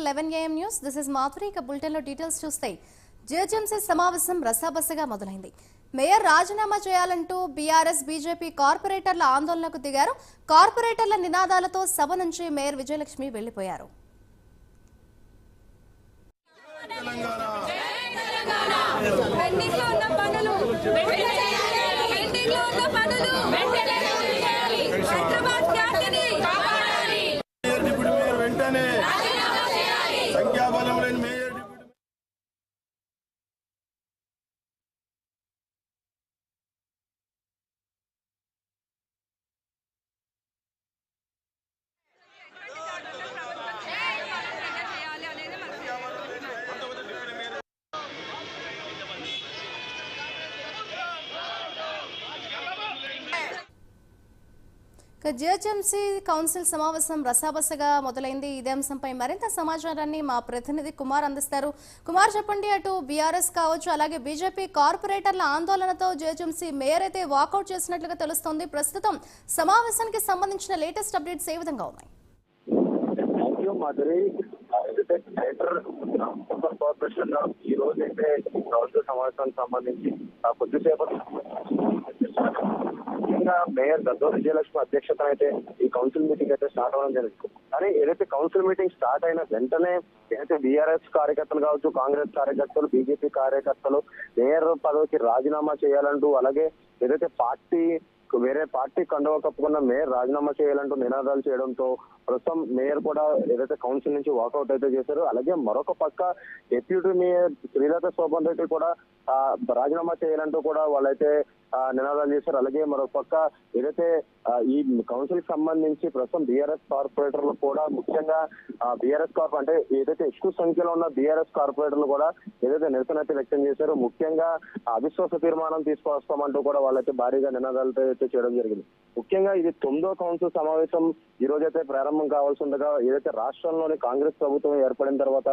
11 AM news. This is Madhuri. ఇక bulletin లో details చూస్తే జిహెచ్ఎంసీ సమావేశం రసాబసగా మొదలైంది. మేయర్ రాజీనామా చేయాలంటూ బీఆర్ఎస్ బీజేపీ కార్పొరేటర్ల ఆందోళనకు దిగారు. కార్పొరేటర్ల నినాదాలతో సభ నుంచి మేయర్ విజయలక్ష్మి వెళ్లిపోయారు. జిహెచ్ఎంసీ కౌన్సిల్ సమావేశం రసాబసగా మొదలైంది. ఇదే అంశంపై మరింత సమాచారాన్ని మా ప్రతినిధి కుమార్ అందిస్తారు. కుమార్, చెప్పండి. అటు బీఆర్ఎస్ కావచ్చు, అలాగే బీజేపీ కార్పొరేటర్ల ఆందోళనతో జిహెచ్ఎంసీ మేయర్ అయితే వాకౌట్ చేసినట్లుగా తెలుస్తోంది. ప్రస్తుతం సమావేశానికి సంబంధించిన లేటెస్ట్ అప్డేట్స్ ఏ విధంగా ఉన్నాయి? కార్పొరేషన్ ఈ రోజు అయితే కౌన్సిల్ సమావేశానికి సంబంధించి కొద్దిసేపటి ముఖ్యంగా మేయర్ గద్దోల విజయలక్ష్మి అధ్యక్షతన అయితే ఈ కౌన్సిల్ మీటింగ్ అయితే స్టార్ట్ అవ్వడం జరిగింది. కానీ ఏదైతే కౌన్సిల్ మీటింగ్ స్టార్ట్ అయిన వెంటనే ఏదైతే బీఆర్ఎస్ కార్యకర్తలు కావచ్చు, కాంగ్రెస్ కార్యకర్తలు, బీజేపీ కార్యకర్తలు మేయర్ పదవికి రాజీనామా చేయాలంటూ, అలాగే ఏదైతే వేరే పార్టీ కండువా కప్పుకున్న మేయర్ రాజీనామా చేయాలంటూ నినాదాలు చేయడంతో ప్రస్తుతం మేయర్ కూడా ఏదైతే కౌన్సిల్ నుంచి వాకౌట్ అయితే చేశారు. అలాగే మరొక పక్క డిప్యూటీ మేయర్ శ్రీలత శోభన్ రెడ్డి కూడా రాజీనామా చేయాలంటూ కూడా వాళ్ళైతే నినాదాలు చేశారు. అలాగే మరొక పక్క ఏదైతే ఈ కౌన్సిల్ కి సంబంధించి ప్రస్తుతం బీఆర్ఎస్ కార్పొరేటర్లు కూడా ముఖ్యంగా బీఆర్ఎస్ అంటే ఏదైతే ఎక్కువ సంఖ్యలో ఉన్న బీఆర్ఎస్ కార్పొరేటర్లు కూడా ఏదైతే నిరసన అయితే వ్యక్తం చేశారో, ముఖ్యంగా అవిశ్వాస తీర్మానం తీసుకొస్తామంటూ కూడా వాళ్ళైతే భారీగా నినాదాలతో అయితే చేయడం జరిగింది. ముఖ్యంగా ఇది 9వ కౌన్సిల్ సమావేశం ఈ రోజైతే ప్రారంభం కావాల్సి ఉండగా, ఏదైతే రాష్ట్రంలోని కాంగ్రెస్ ప్రభుత్వం ఏర్పడిన తర్వాత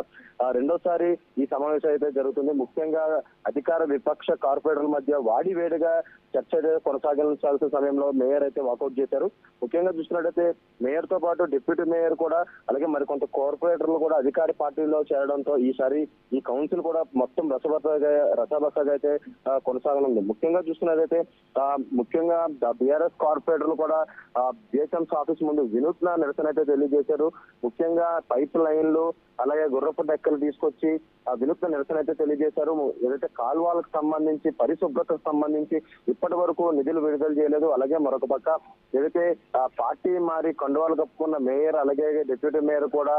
రెండోసారి ఈ సమావేశం అయితే జరుగుతుంది. ముఖ్యంగా అధికార విపక్ష కార్పొరేటర్ల మధ్య వాడి వేడిగా చర్చ కొనసాగించాల్సిన సమయంలో మేయర్ అయితే వాకౌట్ చేశారు. ముఖ్యంగా చూసినట్టయితే మేయర్ తో పాటు డిప్యూటీ మేయర్ కూడా, అలాగే మరికొంత కార్పొరేటర్లు కూడా అధికార పార్టీలో చేరడంతో ఈసారి ఈ కౌన్సిల్ కూడా మొత్తం రసబసగా అయితే కొనసాగనుంది. ముఖ్యంగా చూసుకున్నదైతే ముఖ్యంగా బీఆర్ఎస్ కార్పొరేటర్లు కూడా జిహెచ్ఎంసీ ఆఫీస్ ముందు వినూత్న నిరసన అయితే తెలియజేశారు. ముఖ్యంగా పైప్ లైన్లు, అలాగే గుర్రపు డెక్కలు తీసుకొచ్చి వినూత్న నిరసన అయితే తెలియజేశారు. ఏదైతే కాల్వలకు సంబంధించి, పరిశుభ్రతకు సంబంధించి ఇప్పటి వరకు నిధులు విడుదల చేయలేదు. అలాగే మరొక పక్క ఏదైతే పార్టీ మారి కండువాలు కప్పుకున్న మేయర్, అలాగే డిప్యూటీ మేయర్ కూడా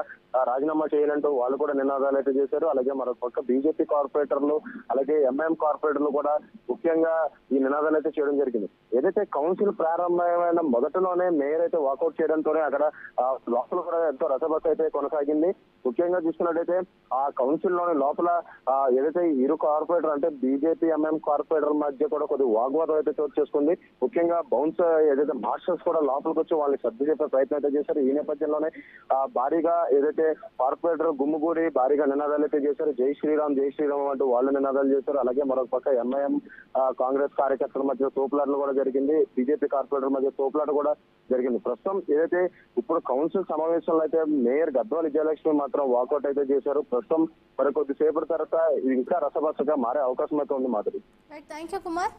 రాజీనామా చేయాలంటూ వాళ్ళు కూడా నినాదాలు అయితే చేశారు. అలాగే మరొక పక్క బీజేపీ కార్పొరేటర్లు, అలాగే ఎంఐఎం కార్పొరేటర్లు కూడా ముఖ్యంగా ఈ నినాదాలు అయితే చేయడం జరిగింది. ఏదైతే కౌన్సిల్ ప్రారంభమైన మొదటిలోనే మేయర్ అయితే వాకౌట్ చేయడంతోనే అక్కడ లోపల కూడా ఎంతో రసబస అయితే కొనసాగింది. ముఖ్యంగా చూసుకున్నట్టయితే ఆ కౌన్సిల్ లోని లోపల ఏదైతే ఇరు కార్పొరేటర్ అంటే బీజేపీ ఎంఎం కార్పొరేటర్ మధ్య కూడా కొద్ది వాగ్వాదం అయితే చోటు చేసుకుంది. ముఖ్యంగా బౌన్స్ ఏదైతే మార్షల్స్ కూడా లోపలికి వచ్చి వాళ్ళని సర్ది చెప్పే ప్రయత్నం అయితే చేశారు. ఈ నేపథ్యంలోనే భారీగా ఏదైతే కార్పొరేటర్ గుమ్ముగూడి భారీగా నినాదాలు అయితే చేశారు. జై శ్రీరామ్, జై శ్రీరామ్ అంటూ వాళ్ళు నినాదాలు చేశారు. అలాగే మరొక పక్క ఎంఐఎం కాంగ్రెస్ కార్యకర్తల మధ్య తోపులాటలు కూడా జరిగింది. బీజేపీ కార్పొరేటర్ మధ్య తోపులాట కూడా జరిగింది. ప్రస్తుతం ఏదైతే ఇప్పుడు కౌన్సిల్ సమావేశంలో అయితే మేయర్ గద్దోల విజయలక్ష్మి మాత్రం వాకౌట్ అయితే చేశారు. ప్రస్తుతం మరి కొద్దిసేపటి తర్వాత ఇంకా రసబసగా మారే అవకాశం అయితే ఉంది. Madhuri, thank you Kumar.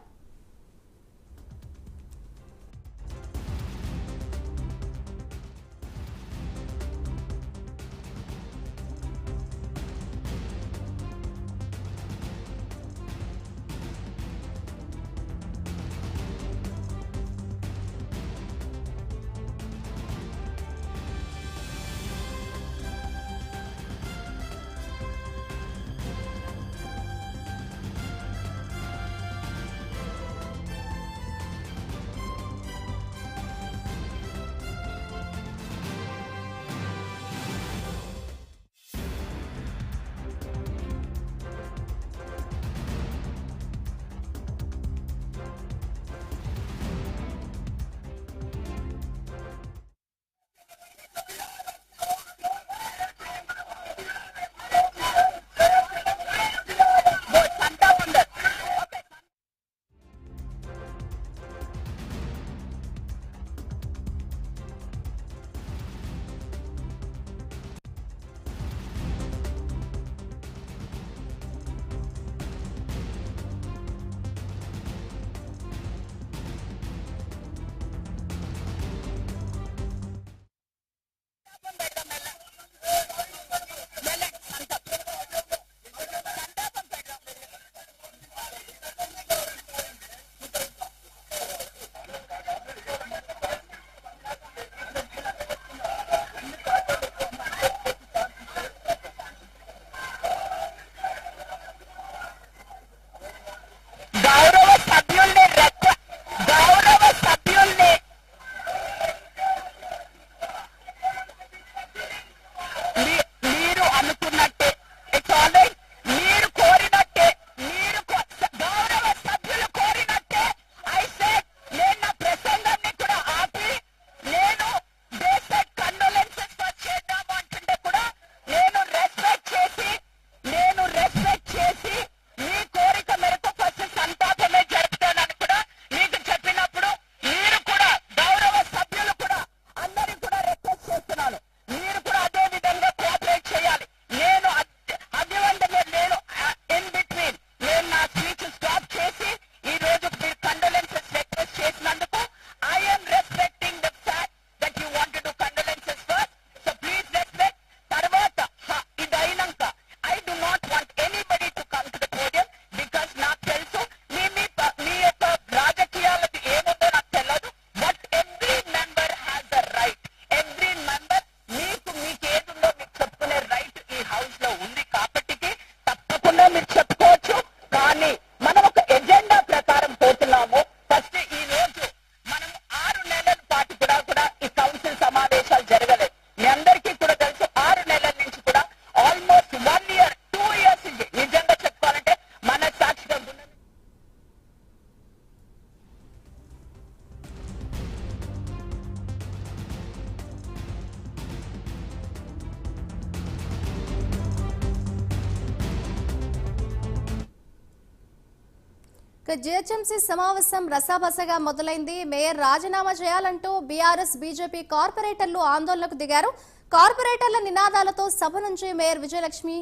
ఇక జిహెచ్ఎంసీ సమావేశం రసాబసగా మొదలైంది. మేయర్ రాజీనామా చేయాలంటూ బీఆర్ఎస్ బీజేపీ కార్పొరేటర్లు ఆందోళనకు దిగారు. కార్పొరేటర్ల నినాదాలతో సభ నుంచి మేయర్ విజయలక్ష్మి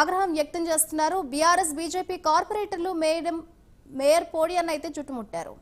ఆగ్రహం వ్యక్తం చేస్తున్నారు. బీఆర్ఎస్ బీజేపీ కార్పొరేటర్లు మేయర్ పోడియాన్ని అయితే చుట్టుముట్టారు.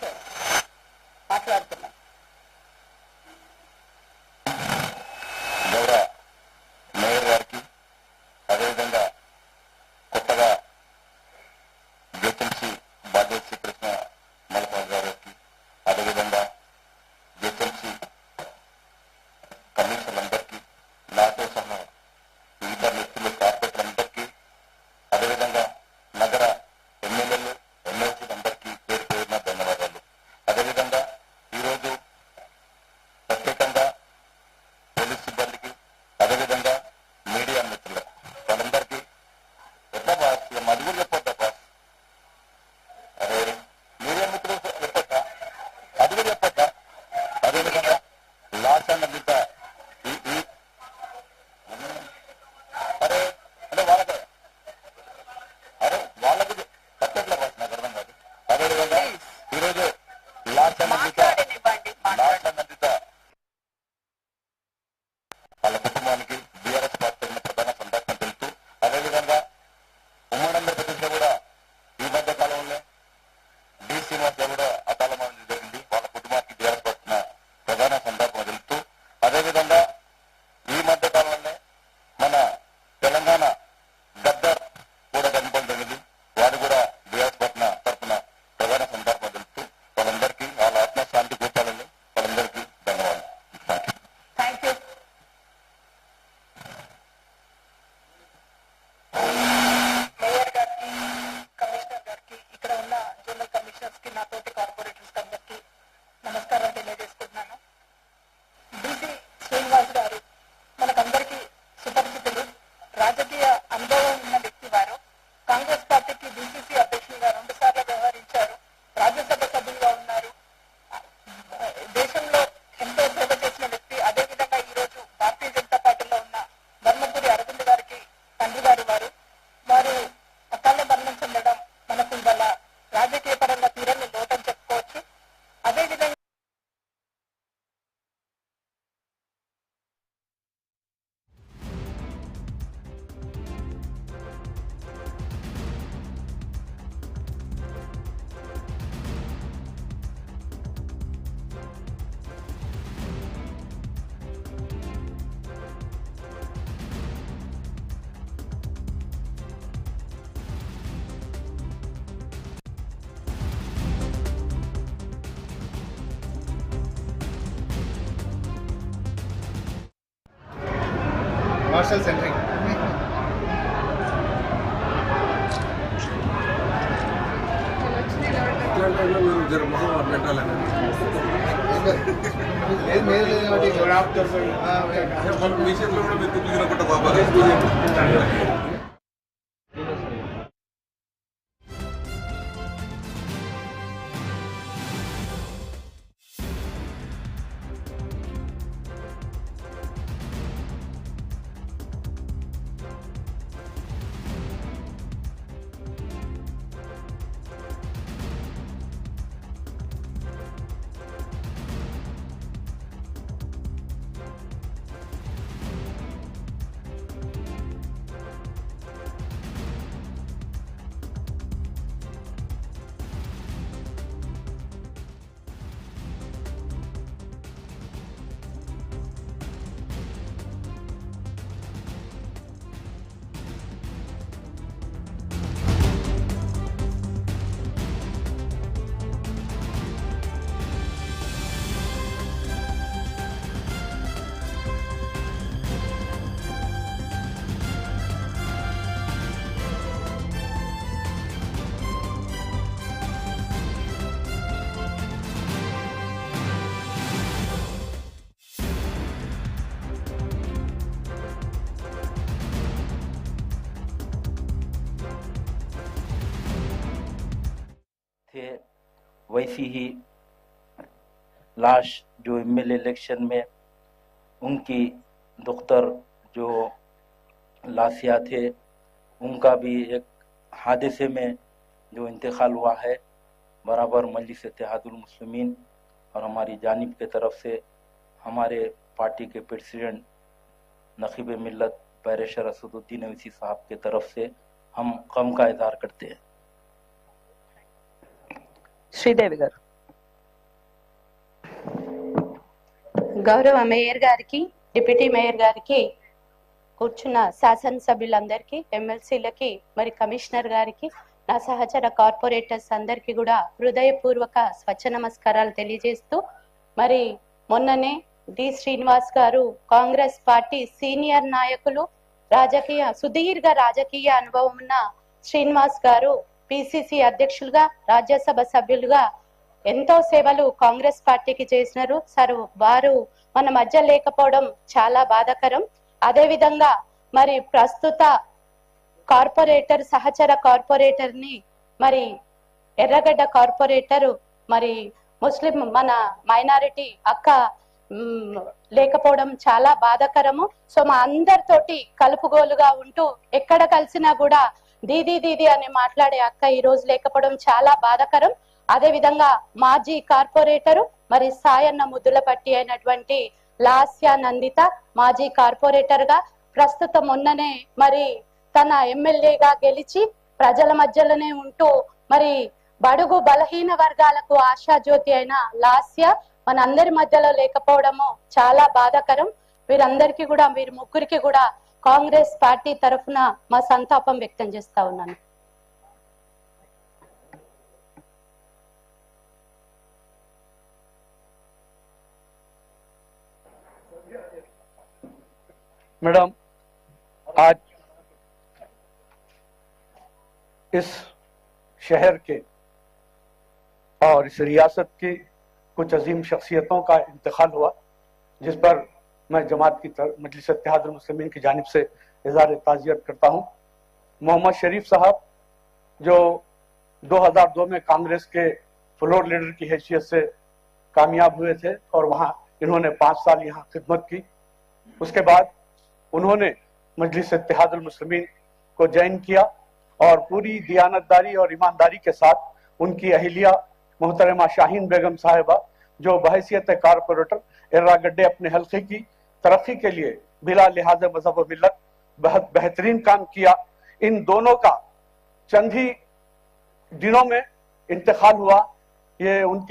అధ్యక్షుడు మాట్లాడుతున్నాను. గౌరవ మేయర్ గారికి, అదేవిధంగా కొత్తగా జిహెచ్ఎంసీ బాధ్యత స్వీకరించిన మల్లికార్జున గారికి, అదేవిధంగా జిహెచ్ఎంసీ కమిషనర్లందరికీ, నాతో సహా వివిధ వ్యక్తులు, కార్పొరేటర్లందరికీ, అదేవిధంగా నగర ఎమ్మెల్యేలు, ఎమ్మెల్సీలందరికీ పేరు పేరున ధన్యవాదాలు. అదేవిధంగా ఈరోజు ప్రత్యేకంగా పోలీస్ సిబ్బందికి, అదేవిధంగా మీడియా మిత్రులకు, వాళ్ళందరికీ ఎట్లా బాస్ అది కూడా చెప్పొద్దా బాస్? అరే మీడియా మిత్రులు చెప్పొద్దా? అది కూడా చెప్పొద్దా? అదేవిధంగా లాస్ట్ అండ్ మిగతా అరే అంటే వాళ్ళకే వాళ్ళకి చెప్పట్లే బాస్, నాకు అర్థం కాదు. అదేవిధంగా ఈరోజు లాస్ట్ అండ్ మిగతా వాళ్ళ కుటుంబానికి బీఆర్ఎస్ పార్టీ తరఫున ప్రధాన సందర్భం తెలుపుతూ, అదేవిధంగా ఉమ్మడి ఆంధ్రప్రదేశ్లో కూడా ఈ మధ్య కాలంలో డి శ్రీనివాస్ కూడా అకాల మరణం జరిగింది. వాళ్ళ కుటుంబానికి బీఆర్ఎస్ పార్టీ ప్రధాన సందర్భం తెలుపుతూ, అదేవిధంగా ఈ మధ్య కాలంలో మన తెలంగాణ గద్దర్ కూడా చనిపోవడం జరిగింది. వారు కూడా బీఆర్ఎస్ పార్టీ తరఫున ప్రధాన సందర్భం తెలుపుతూ, వాళ్ళందరికీ వాళ్ళ ఆత్మశాంతి కూర్చోవాలని వాళ్ళందరికీ ధన్యవాదాలు. Thank you. మేయర్ గారికి, కమిషనర్ గారికి, ఇక్కడ ఉన్న జోనల్ కమిషనర్స్ కి, నాతోటి కార్పొరేటర్స్ అందరికి నమస్కారం తెలియజేసుకుంటున్నాను. డిసి శ్రీనివాస్ గారు మనకందరికీ సుపరిచితులు, రాజకీయ అనుభవం ఉన్న వ్యక్తి. వారు కాంగ్రెస్ పార్టీకి డిసిసి అధ్యక్షులుగా 2 సార్లు వ్యవహరించారు, రాజ్యసభ సభ్యులుగా ఉన్నారు, దేశంలో ఎంతో సేవ చేసిన వ్యక్తి. అదేవిధంగా ఈ రోజు భారతీయ జనతా పార్టీలో ఉన్న ధర్మపురి అరవింద్ గారికి తండ్రి గారు. వారు అకాల మరణం చెందడం మనకు ఇవాళ రాజకీయ పరంగా తీరని లోటని చెప్పుకోవచ్చు. అదేవిధంగా మార్షల్ సెంట్రింగ్ మీరు జర మొహం పెట్టాలని లేదు మీరు లేదు కాబట్టి మీ చేతిలో కూడా మీరు తిరిగినట్టు బాబా. थे वैसी ही लाश जो एमएलए इलेक्शन में उनकी दुख्तर जो लासिया थे उनका भी एक हादसे में जो इंतकाल हुआ है। बराबर मजलिस इत्तेहादुल मुस्लिमीन और हमारी जानिब के तरफ से हमारे पार्टी के प्रेसिडेंट नकीब मिल्लत बैरिस्टर असदुद्दीन अवैसी साहब के तरफ से हम गम का इजहार करते हैं। శ్రీదేవి గారు. గౌరవ మేయర్ గారికి, డిప్యూటీ మేయర్ గారికి, కూర్చున్న శాసనసభ్యులందరికీ, ఎమ్మెల్సీలకి, మరి కమిషనర్ గారికి, నా సహచర కార్పొరేటర్స్ అందరికీ కూడా హృదయపూర్వక స్వచ్ఛ నమస్కారాలు తెలియజేస్తూ, మరి మొన్ననే డి శ్రీనివాస్ గారు కాంగ్రెస్ పార్టీ సీనియర్ నాయకులు, సుదీర్ఘ రాజకీయ అనుభవం ఉన్న శ్రీనివాస్ గారు పిసిసి అధ్యక్షులుగా, రాజ్యసభ సభ్యులుగా ఎంతో సేవలు కాంగ్రెస్ పార్టీకి చేసినారు. వారు మన మధ్య లేకపోవడం చాలా బాధాకరం. అదే విధంగా మరి ప్రస్తుత కార్పొరేటర్, సహచర కార్పొరేటర్ ని మరి ఎర్రగడ్డ కార్పొరేటర్ మరి ముస్లిం మన మైనారిటీ అక్క లేకపోవడం చాలా బాధాకరము. సో మా అందరితోటి కలుపుగోలుగా ఉంటూ ఎక్కడ కలిసినా కూడా దీదీ దీదీ అని మాట్లాడే అక్క ఈ రోజు లేకపోవడం చాలా బాధాకరం. అదే విధంగా మాజీ కార్పొరేటరు మరి సాయన్న ముద్దులపట్టి అయినటువంటి లాస్య నందిత మాజీ కార్పొరేటర్ గా, ప్రస్తుతం మొన్ననే మరి తన ఎమ్మెల్యేగా గెలిచి ప్రజల మధ్యలోనే ఉంటూ మరి బడుగు బలహీన వర్గాలకు ఆశాజ్యోతి అయిన లాస్య మన అందరి మధ్యలో లేకపోవడము చాలా బాధాకరం. వీరందరికీ కూడా, వీరి ముగ్గురికి కూడా కాంగ్రెస్ పార్టీ తరఫున మా సంతాపం వ్యక్తం చేస్తా ఉన్నాను. मैडम, आज इस शहर के और इस रियासत की कुछ अजीम शख्सियतों का इंतकाल हुआ, जिस पर मैं जमात की मजलिस इत्तेहादुल मुस्लिमीन की जानिब से इज़हार ताज़ियत करता हूँ। मोहम्मद शरीफ साहब जो 2002 में कांग्रेस के फ्लोर लीडर की हैसियत से कामयाब हुए थे और वहाँ इन्होंने 5 साल यहाँ खिदमत की। उसके बाद उन्होंने मजलिस इत्तेहादुल मुस्लिमीन को ज्वाइन किया और पूरी दियानतदारी और ईमानदारी के साथ उनकी अहलिया मोहतरमा शाहीन बेगम साहिबा जो बहैसियत कारपोरेटर एर्रागड्डे अपने हल्के की तरक्की के लिए बिला लिहाज मजहब व मिल्लत बहुत बेहतरीन काम किया। इन दोनों का चंद ही दिनों में इंतकाल हुआ। ये उनके